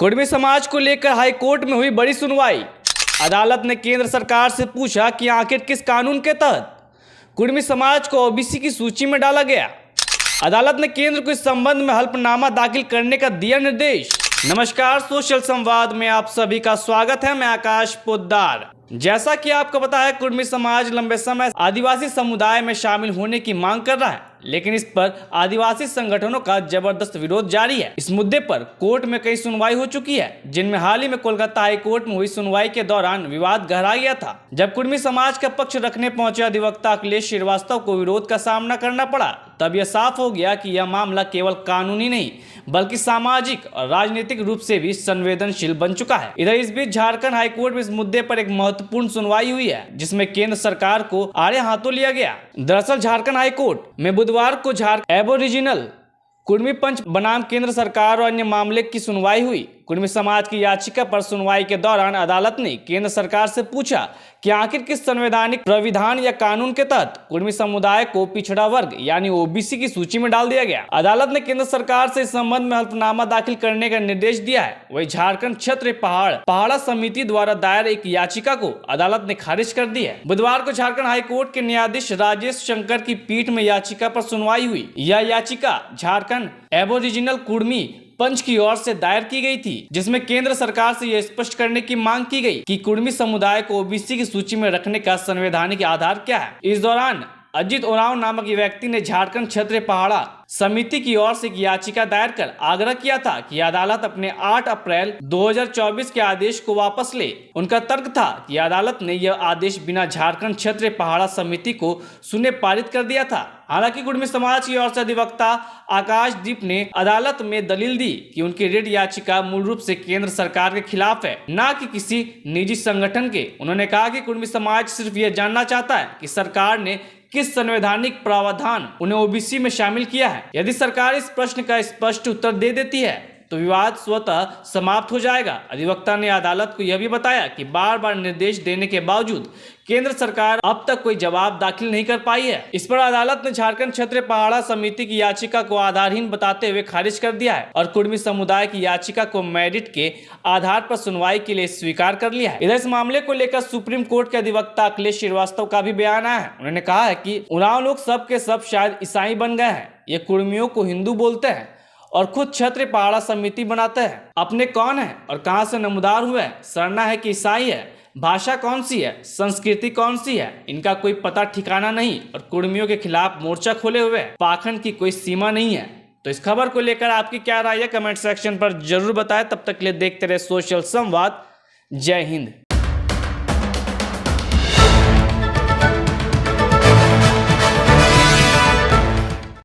कुर्मी समाज को लेकर हाईकोर्ट में हुई बड़ी सुनवाई। अदालत ने केंद्र सरकार से पूछा कि आखिर किस कानून के तहत कुर्मी समाज को ओबीसी की सूची में डाला गया। अदालत ने केंद्र को इस संबंध में हल्फनामा दाखिल करने का दिया निर्देश। नमस्कार, सोशल संवाद में आप सभी का स्वागत है। मैं आकाश पोद्दार। जैसा कि आपको पता है, कुर्मी समाज लंबे समय आदिवासी समुदाय में शामिल होने की मांग कर रहा है, लेकिन इस पर आदिवासी संगठनों का जबरदस्त विरोध जारी है। इस मुद्दे पर कोर्ट में कई सुनवाई हो चुकी है, जिनमें हाल ही में कोलकाता हाई कोर्ट में हुई सुनवाई के दौरान विवाद गहरा गया था, जब कुर्मी समाज का पक्ष रखने पहुंचे अधिवक्ता अखिलेश श्रीवास्तव को विरोध का सामना करना पड़ा। तब यह साफ हो गया कि यह मामला केवल कानूनी नहीं बल्कि सामाजिक और राजनीतिक रूप से भी संवेदनशील बन चुका है। इधर इस बीच झारखंड हाईकोर्ट में इस मुद्दे पर एक महत्वपूर्ण सुनवाई हुई है, जिसमें केंद्र सरकार को आड़े हाथों लिया गया। दरअसल झारखंड हाईकोर्ट में बुधवार को झारखंड एबोरिजिनल कुर्मी पंच बनाम केंद्र सरकार और अन्य मामले की सुनवाई हुई। कुर्मी समाज की याचिका पर सुनवाई के दौरान अदालत ने केंद्र सरकार से पूछा कि आखिर किस संवैधानिक प्राविधान या कानून के तहत कुर्मी समुदाय को पिछड़ा वर्ग यानी ओबीसी की सूची में डाल दिया गया। अदालत ने केंद्र सरकार से इस संबंध में हल्फनामा दाखिल करने का निर्देश दिया है। वही झारखंड क्षेत्रीय पहाड़ा समिति द्वारा दायर एक याचिका को अदालत ने खारिज कर दी है। बुधवार को झारखंड हाईकोर्ट के न्यायाधीश राजेश शंकर की पीठ में याचिका पर सुनवाई हुई। यह याचिका झारखंड एबोरिजिनल कुर्मी पंच की ओर से दायर की गई थी, जिसमें केंद्र सरकार से यह स्पष्ट करने की मांग की गई कि कुर्मी समुदाय को ओबीसी की सूची में रखने का संवैधानिक आधार क्या है। इस दौरान अजित उरांव नामक व्यक्ति ने झारखंड क्षेत्रीय पहाड़ा समिति की ओर से एक याचिका दायर कर आग्रह किया था कि अदालत अपने 8 अप्रैल 2024 के आदेश को वापस ले। उनका तर्क था कि अदालत ने यह आदेश बिना झारखंड क्षेत्रीय पहाड़ा समिति को सुने पारित कर दिया था। हालांकि कुर्मी समाज की ओर से अधिवक्ता आकाशदीप ने अदालत में दलील दी कि उनकी रिट याचिका मूल रूप से केंद्र सरकार के खिलाफ है, न कि किसी निजी संगठन के। उन्होंने कहा कि कुर्मी समाज सिर्फ यह जानना चाहता है कि सरकार ने किस संवैधानिक प्रावधान उन्हें ओबीसी में शामिल किया है। यदि सरकार इस प्रश्न का स्पष्ट उत्तर दे देती है तो विवाद स्वतः समाप्त हो जाएगा। अधिवक्ता ने अदालत को यह भी बताया कि बार बार निर्देश देने के बावजूद केंद्र सरकार अब तक कोई जवाब दाखिल नहीं कर पाई है। इस पर अदालत ने झारखंड क्षेत्रीय पहाड़ा समिति की याचिका को आधारहीन बताते हुए खारिज कर दिया है और कुर्मी समुदाय की याचिका को मेरिट के आधार पर सुनवाई के लिए स्वीकार कर लिया है। इधर इस मामले को लेकर सुप्रीम कोर्ट के अधिवक्ता अखिलेश श्रीवास्तव का भी बयान आया है। उन्होंने कहा है कि उरांव लोग सब के सब शायद ईसाई बन गए हैं। ये कुर्मियों को हिंदू बोलते हैं और खुद क्षेत्रीय पहाड़ा समिति बनाते हैं। अपने कौन है और कहां से नमदार हुए हैं, सरना है कि ईसाई है, भाषा कौन सी है, संस्कृति कौन सी है, इनका कोई पता ठिकाना नहीं और कुर्मियों के खिलाफ मोर्चा खोले हुए हैं। पाखंड की कोई सीमा नहीं है। तो इस खबर को लेकर आपकी क्या राय है, कमेंट सेक्शन पर जरूर बताएं। तब तक के लिए देखते रहे सोशल संवाद। जय हिंद।